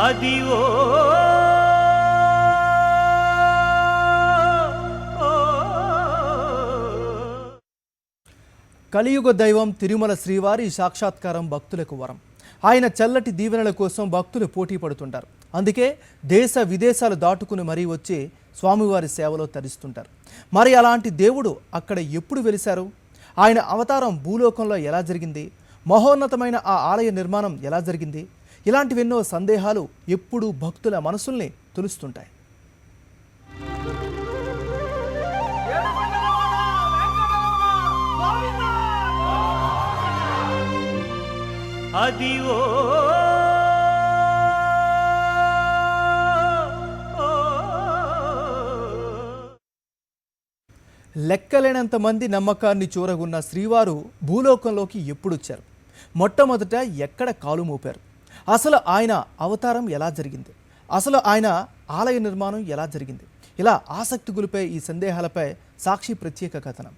అదివో కలియుగ దైవం తిరుమల శ్రీవారి సాక్షాత్కారం భక్తులకు వరం. ఆయన చల్లటి దీవెనల కోసం భక్తులు పోటీ పడుతుంటారు. అందుకే దేశ విదేశాలు దాటుకుని మరీ వచ్చి స్వామివారి సేవలో తరిస్తుంటారు. మరి అలాంటి దేవుడు అక్కడ ఎప్పుడు వెలిశారు? ఆయన అవతారం భూలోకంలో ఎలా జరిగింది? మహోన్నతమైన ఆ ఆలయ నిర్మాణం ఎలా జరిగింది? ఇలాంటివెన్నో సందేహాలు ఎప్పుడూ భక్తుల మనసుల్ని తులుస్తుంటాయి. అదివో లెక్కలేనంత మంది నమ్మకాన్ని చూరగున్న శ్రీవారు భూలోకంలోకి ఎప్పుడొచ్చారు? మొట్టమొదట ఎక్కడ కాలు మోపారు? అసలు ఆయన అవతారం ఎలా జరిగింది? అసలు ఆయన ఆలయ నిర్మాణం ఎలా జరిగింది? ఇలా ఆసక్తి గొలిపే ఈ సందేహాలపై సాక్షి ప్రత్యేక కథనం.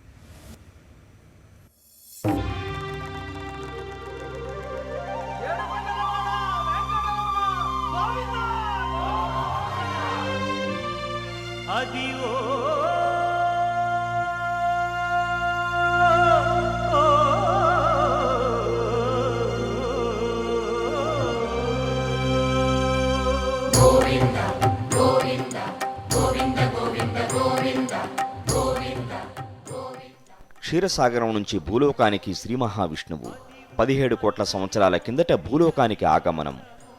అదివో క్షీరసాగరం నుంచి భూలోకానికి శ్రీ మహావిష్ణువు 17 కోట్ల సంవత్సరాల కిందట భూలోకానికి ఆగమనం.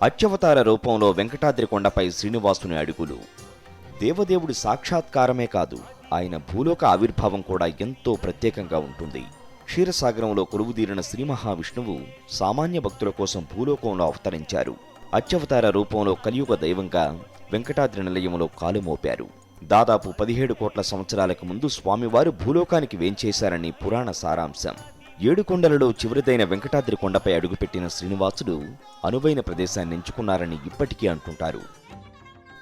అత్యవతార రూపంలో వెంకటాద్రి కొండపై శ్రీనివాసుని అడుగులు. దేవదేవుడి సాక్షాత్కారమే కాదు, ఆయన భూలోక ఆవిర్భావం కూడా ఎంతో ప్రత్యేకంగా ఉంటుంది. క్షీరసాగరంలో కొలువుదీరిన శ్రీ మహావిష్ణువు సామాన్య భక్తుల కోసం భూలోకంలో అవతరించారు. అత్యవతార రూపంలో కలియుగ దైవంగా వెంకటాద్రి నిలయంలో కాలు మోపారు. దాదాపు 17 కోట్ల సంవత్సరాలకు ముందు స్వామివారు భూలోకానికి వేంచేశారని పురాణ సారాంశం. 7 కొండలలో చివరిదైన వెంకటాద్రి కొండపై అడుగుపెట్టిన శ్రీనివాసుడు అనువైన ప్రదేశాన్ని ఎంచుకున్నారని ఇప్పటికీ అంటుంటారు.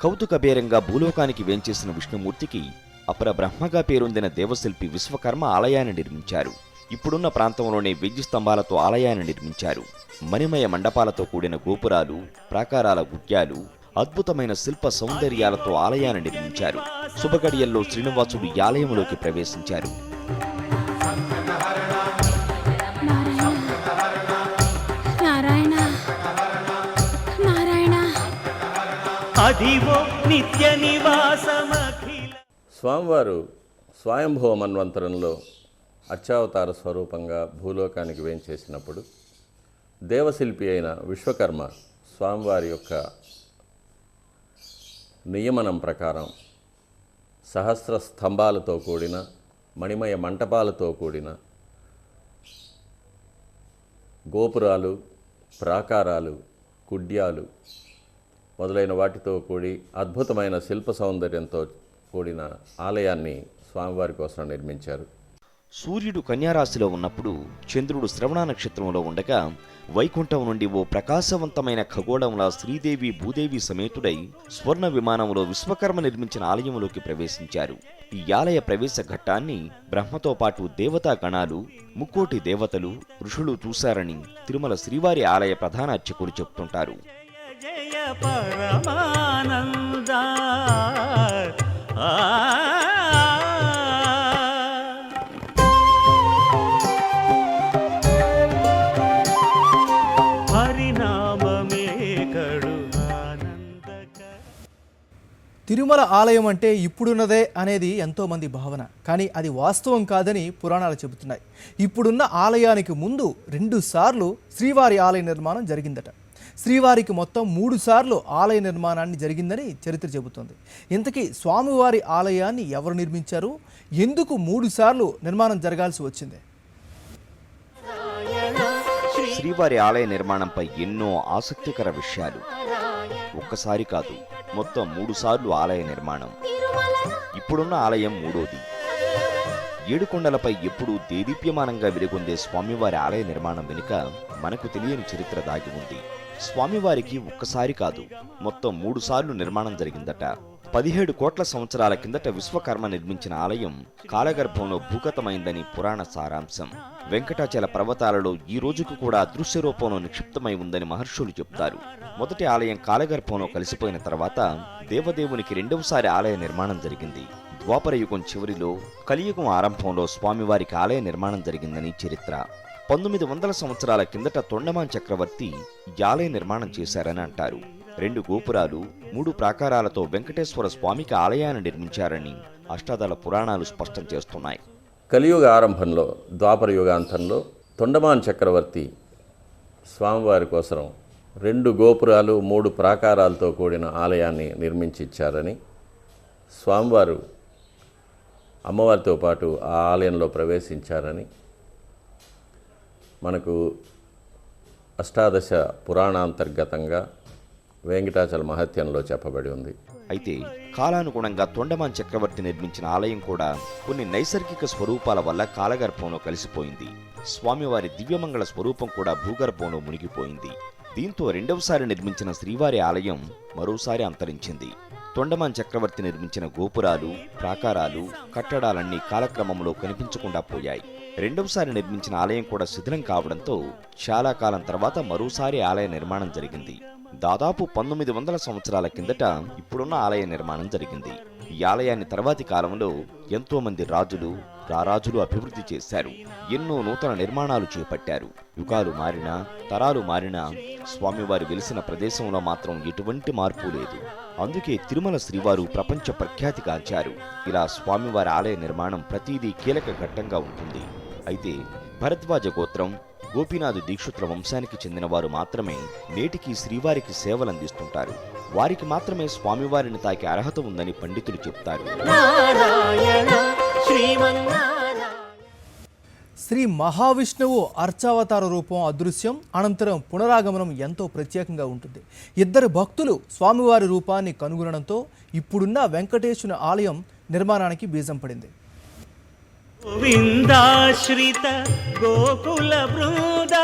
కౌతుకబేరంగా భూలోకానికి వేంచేసిన విష్ణుమూర్తికి అపర బ్రహ్మగా పేరొందిన దేవశిల్పి విశ్వకర్మ ఆలయాన్ని నిర్మించారు. ఇప్పుడున్న ప్రాంతంలోనే 1000 స్తంభాలతో ఆలయాన్ని నిర్మించారు. మణిమయ మండపాలతో కూడిన గోపురాలు, ప్రాకారాల గుట్యాలు, అద్భుతమైన శిల్ప సౌందర్యాలతో ఆలయాన్ని నిర్మించారు. శుభగడియల్లో శ్రీనివాసుడు ఈ ఆలయంలోకి ప్రవేశించారు. స్వామివారు స్వయంభవ మన్వంతరంలో అర్చావతార స్వరూపంగా భూలోకానికి వేంచేసినప్పుడు దేవశిల్పి అయిన విశ్వకర్మ స్వామివారి యొక్క నియమనం ప్రకారం సహస్ర స్తంభాలతో కూడిన మణిమయ మంటపాలతో కూడిన గోపురాలు, ప్రాకారాలు, కుడ్యాలు మొదలైన వాటితో కూడి అద్భుతమైన శిల్ప సౌందర్యంతో కూడిన ఆలయాన్ని స్వామివారి కోసం నిర్మించారు. సూర్యుడు కన్యారాశిలో ఉన్నప్పుడు చంద్రుడు శ్రవణ నక్షత్రంలో ఉండగా వైకుంఠం నుండి ఓ ప్రకాశవంతమైన ఖగోళంలా శ్రీదేవి భూదేవి సమేతుడై స్వర్ణ విమానంలో విశ్వకర్మ నిర్మించిన ఆలయంలోకి ప్రవేశించారు. ఈ ఆలయ ప్రవేశ ఘట్టాన్ని బ్రహ్మతో పాటు దేవతా గణాలు, 3 కోటి దేవతలు, ఋషులు చూశారని తిరుమల శ్రీవారి ఆలయ ప్రధాన అర్చకులు చెప్తుంటారు. జయ పరమానంద తిరుమల ఆలయం అంటే ఇప్పుడున్నదే అనేది ఎంతోమంది భావన. కానీ అది వాస్తవం కాదని పురాణాలు చెబుతున్నాయి. ఇప్పుడున్న ఆలయానికి ముందు 2 సార్లు శ్రీవారి ఆలయ నిర్మాణం జరిగిందట. శ్రీవారికి మొత్తం 3 సార్లు ఆలయ నిర్మాణాన్ని జరిగిందని చరిత్ర చెబుతుంది. ఇంతకీ స్వామివారి ఆలయాన్ని ఎవరు నిర్మించారు? ఎందుకు 3 సార్లు నిర్మాణం జరగాల్సి వచ్చింది? శ్రీవారి ఆలయ నిర్మాణంపై ఎన్నో ఆసక్తికర విషయాలు. ఒక్కసారి కాదు, మొత్తం 3 సార్లు ఆలయ నిర్మాణం. ఇప్పుడున్న ఆలయం 3వది. 7 కొండలపై ఎప్పుడూ దేదీప్యమానంగా వెలుగొందే స్వామివారి ఆలయ నిర్మాణం వెనుక మనకు తెలియని చరిత్ర దాగి ఉంది. స్వామివారికి ఒక్కసారి కాదు, మొత్తం 3 సార్లు నిర్మాణం జరిగిందట. 17 కోట్ల సంవత్సరాల కిందట విశ్వకర్మ నిర్మించిన ఆలయం కాలగర్భంలో భూగతమైందని పురాణ సారాంశం. వెంకటాచల పర్వతాలలో ఈ రోజుకు కూడా అదృశ్య రూపంలో నిక్షిప్తమై ఉందని మహర్షులు చెప్తారు. మొదటి ఆలయం కాలగర్భంలో కలిసిపోయిన తర్వాత దేవదేవునికి రెండవసారి ఆలయ నిర్మాణం జరిగింది. ద్వాపర యుగం చివరిలో కలియుగం ఆరంభంలో స్వామివారికి ఆలయ నిర్మాణం జరిగిందని చరిత్ర. 1900 సంవత్సరాల కిందట తొండమాన్ చక్రవర్తి ఈ ఆలయ నిర్మాణం చేశారని అంటారు. 2 గోపురాలు 3 ప్రాకారాలతో వెంకటేశ్వర స్వామికి ఆలయాన్ని నిర్మించారని అష్టాదళ పురాణాలు స్పష్టం చేస్తున్నాయి. కలియుగ ఆరంభంలో ద్వాపర యుగాంతంలో తొండమాన్ చక్రవర్తి స్వామివారి కోసం 2 గోపురాలు 3 ప్రాకారాలతో కూడిన ఆలయాన్ని నిర్మించి ఇచ్చారని, స్వామివారు అమ్మవారితో పాటు ఆ ఆలయంలో ప్రవేశించారని మనకు అష్టాదశ పురాణాంతర్గతంగా వెంకటాచల మహత్యంలో చెప్పబడి ఉంది. అయితే కాలానుగుణంగా తొండమాన్ చక్రవర్తి నిర్మించిన ఆలయం కూడా కొన్ని నైసర్గిక స్వరూపాల వల్ల కాలగర్భంలో కలిసిపోయింది. స్వామివారి దివ్యమంగళ స్వరూపం కూడా భూగర్భంలో మునిగిపోయింది. దీంతో రెండవసారి నిర్మించిన శ్రీవారి ఆలయం మరోసారి అంతరించింది. తొండమాన్ చక్రవర్తి నిర్మించిన గోపురాలు, ప్రాకారాలు, కట్టడాలన్నీ కాలక్రమంలో కనిపించకుండా పోయాయి. రెండవసారి నిర్మించిన ఆలయం కూడా శిథిలం కావడంతో చాలా కాలం తర్వాత మరోసారి ఆలయ నిర్మాణం జరిగింది. దాదాపు 1900 సంవత్సరాల కిందట ఇప్పుడున్న ఆలయ నిర్మాణం జరిగింది. ఈ ఆలయాన్ని తర్వాతి కాలంలో ఎంతో మంది రాజులు, రారాజులు అభివృద్ధి చేశారు. ఎన్నో నూతన నిర్మాణాలు చేపట్టారు. యుగాలు మారినా, తరాలు మారినా స్వామివారి వెలిసిన ప్రదేశంలో మాత్రం ఎటువంటి మార్పు లేదు. అందుకే తిరుమల శ్రీవారు ప్రపంచ ప్రఖ్యాతిగాంచారు. ఇలా స్వామివారి ఆలయ నిర్మాణం ప్రతిదీ కీలక ఘట్టంగా ఉంటుంది. అయితే భరద్వాజ గోత్రం, గోపీనాథ్ దీక్షితుల వంశానికి చెందిన వారు మాత్రమే నేటికి శ్రీవారికి సేవలందిస్తుంటారు. వారికి మాత్రమే స్వామివారిని తాకే అర్హత ఉందని పండితులు చెప్తారు. శ్రీ మహావిష్ణువు అర్చావతార రూపం అదృశ్యం, అనంతరం పునరాగమనం ఎంతో ప్రత్యేకంగా ఉంటుంది. 2 భక్తులు స్వామివారి రూపాన్ని కనుగొనడంతో ఇప్పుడున్న వెంకటేశ్వర ఆలయం నిర్మాణానికి బీజం పడింది. గోవిందాశ్రిత గోకుల బృంద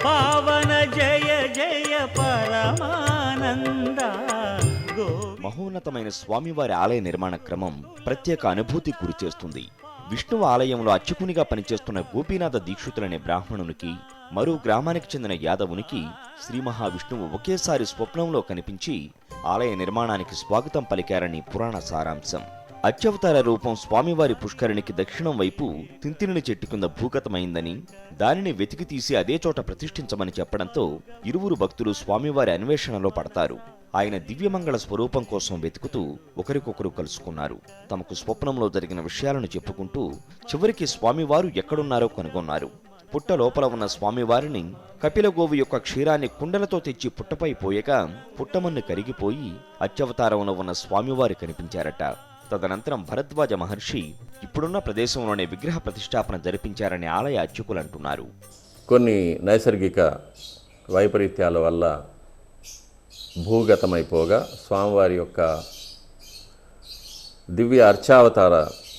పావన జయ జయ పరమానంద. మహోన్నతమైన స్వామివారి ఆలయ నిర్మాణ క్రమం ప్రత్యేక అనుభూతి గురిచేస్తుంది. విష్ణువు ఆలయంలో అర్చకునిగా పనిచేస్తున్న గోపీనాథ దీక్షితులనే బ్రాహ్మణునికి, మరో గ్రామానికి చెందిన యాదవునికి శ్రీ మహావిష్ణువు ఒకేసారి స్వప్నంలో కనిపించి ఆలయ నిర్మాణానికి స్వాగతం పలికారని పురాణ సారాంశం. అత్యవతార రూపం స్వామివారి పుష్కరిణికి దక్షిణం వైపు తింతిని చెట్టు కింద భూగతమైందని, దానిని వెతికి తీసి అదే చోట ప్రతిష్ఠించమని చెప్పడంతో ఇరువురు భక్తులు స్వామివారి అన్వేషణలో పడతారు. ఆయన దివ్యమంగళ స్వరూపం కోసం వెతుకుతూ ఒకరికొకరు కలుసుకున్నారు. తమకు స్వప్నంలో జరిగిన విషయాలను చెప్పుకుంటూ చివరికి స్వామివారు ఎక్కడున్నారో కనుగొన్నారు. పుట్ట లోపల ఉన్న స్వామివారిని కపిలగోవు యొక్క క్షీరాన్ని కుండలతో తెచ్చి పుట్టపై పోయగా పుట్టమన్ను కరిగిపోయి అత్యవతారంలో ఉన్న స్వామివారు కనిపించారట. తదనంతరం భరద్వాజ మహర్షి ఇప్పుడున్న ప్రదేశంలోనే విగ్రహ ప్రతిష్టాపన జరిపించారని ఆలయ అర్చకులు అంటున్నారు. కొన్ని నైసర్గిక వైపరీత్యాల వల్ల భూగతమైపోగా స్వామివారి యొక్క దివ్య అర్చావతార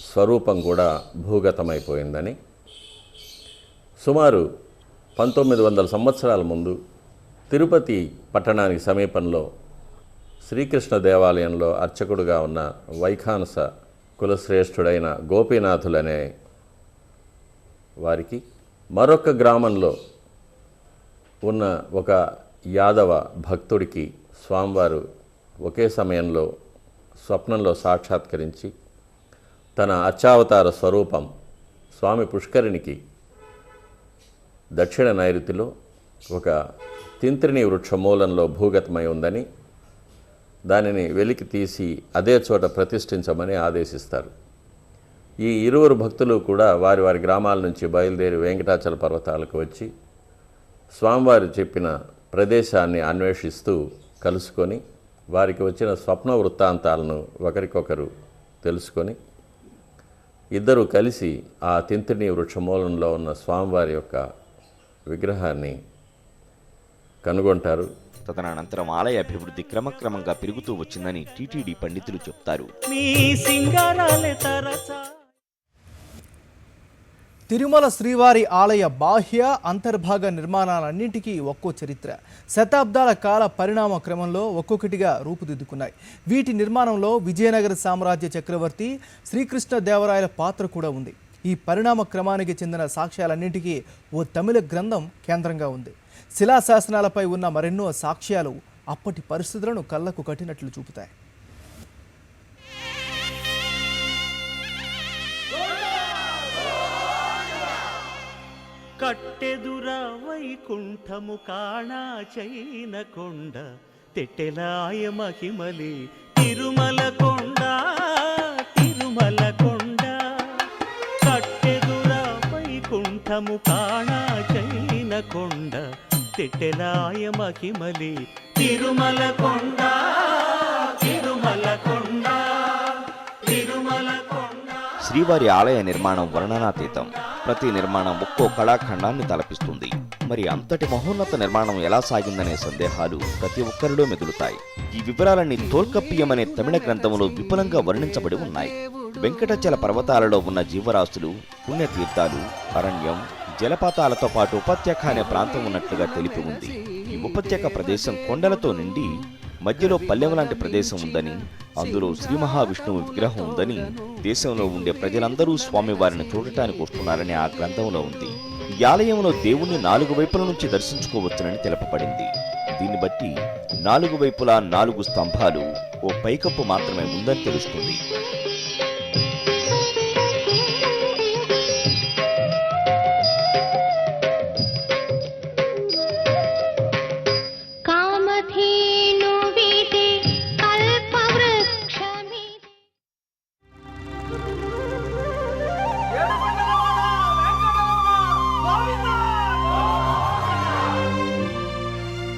స్వరూపం కూడా భూగతమైపోయిందని, సుమారు 1900 సంవత్సరాల ముందు తిరుపతి పట్టణానికి సమీపంలో శ్రీకృష్ణ దేవాలయంలో అర్చకుడుగా ఉన్న వైఖానస కులశ్రేష్ఠుడైన గోపీనాథులనే వారికి మరొక గ్రామంలో ఉన్న ఒక యాదవ భక్తుడికి స్వామివారు ఒకే సమయంలో స్వప్నంలో సాక్షాత్కరించి తన అర్చావతార స్వరూపం స్వామి పుష్కరిణికి దక్షిణ నైరుతిలో ఒక తింత్రిణి వృక్షమూలంలో భూగతమై ఉందని, దానిని వెలికి తీసి అదే చోట ప్రతిష్ఠించమని ఆదేశిస్తారు. ఈ ఇరువురు భక్తులు కూడా వారి వారి గ్రామాల నుంచి బయలుదేరి వెంకటాచల పర్వతాలకు వచ్చి స్వామివారు చెప్పిన ప్రదేశాన్ని అన్వేషిస్తూ కలుసుకొని వారికి వచ్చిన స్వప్న వృత్తాంతాలను ఒకరికొకరు తెలుసుకొని ఇద్దరు కలిసి ఆ తింతిని వృక్షమూలంలో ఉన్న స్వామివారి యొక్క విగ్రహాన్ని కనుగొంటారు. తదనంతరం ఆలయ అభివృద్ధి క్రమక్రమంగా పెరుగుతూ వచ్చిందని టీటీడీ పండితులు చెప్తారు. తిరుమల శ్రీవారి ఆలయ బాహ్య అంతర్భాగ నిర్మాణాలన్నింటికీ ఒక్కో చరిత్ర. శతాబ్దాల కాల పరిణామ క్రమంలో ఒక్కొక్కటిగా రూపుదిద్దుకున్నాయి. వీటి నిర్మాణంలో విజయనగర సామ్రాజ్య చక్రవర్తి శ్రీకృష్ణదేవరాయల పాత్ర కూడా ఉంది. ఈ పరిణామ క్రమానికి చెందిన సాక్ష్యాలన్నింటికీ ఓ తమిళ గ్రంథం కేంద్రంగా ఉంది. శిలాశాసనాలపై ఉన్న మరెన్నో సాక్ష్యాలు అప్పటి పరిస్థితులను కళ్ళకు కట్టినట్లు చూపుతాయి. కట్టెదుర వైకుంఠము కాణా చైన కొండ తెట్టెలాయ మహిమలి తిరుమల కొండ తిరుమల కొండ. కట్టెదుర వైకుంఠము కాణా చైన కొండ తెట్టెలాయ మహిమలి తిరుమల కొండ తిరుమల కొండ తిరుమల కొండ. శ్రీవారి ఆలయ నిర్మాణం వర్ణనాతీతం. ప్రతి నిర్మాణం ఒక్కో కళాఖండాన్ని తలపిస్తుంది. మరి అంతటి మహోన్నత నిర్మాణం ఎలా సాగిందనే సందేహాలు ప్రతి ఒక్కరిలో మెదులుతాయి. ఈ వివరాలన్నీ తోల్కప్పియం అనే తమిళ గ్రంథంలో విపులంగా వర్ణించబడి ఉన్నాయి. వెంకటాచల పర్వతాలలో ఉన్న జీవరాశులు, పుణ్యతీర్థాలు, అరణ్యం, జలపాతాలతో పాటు ఉపత్యక అనే ప్రాంతం ఉన్నట్లుగా తెలిపి ఉంది. ఈ ఉపత్యక ప్రదేశం కొండలతో నిండి మధ్యలో పల్లెం లాంటి ప్రదేశం ఉందని, అందులో శ్రీ మహావిష్ణువు విగ్రహం ఉందని, దేశంలో ఉండే ప్రజలందరూ స్వామివారిని చూడటానికి వస్తున్నారని ఆ గ్రంథంలో ఉంది. ఈ ఆలయంలో దేవుణ్ణి 4 వైపుల నుంచి దర్శించుకోవచ్చునని తెలుపబడింది. దీన్ని బట్టి 4 వైపులా 4 స్తంభాలు, ఓ పైకప్పు మాత్రమే ఉందని తెలుస్తుంది.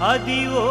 అది ఓ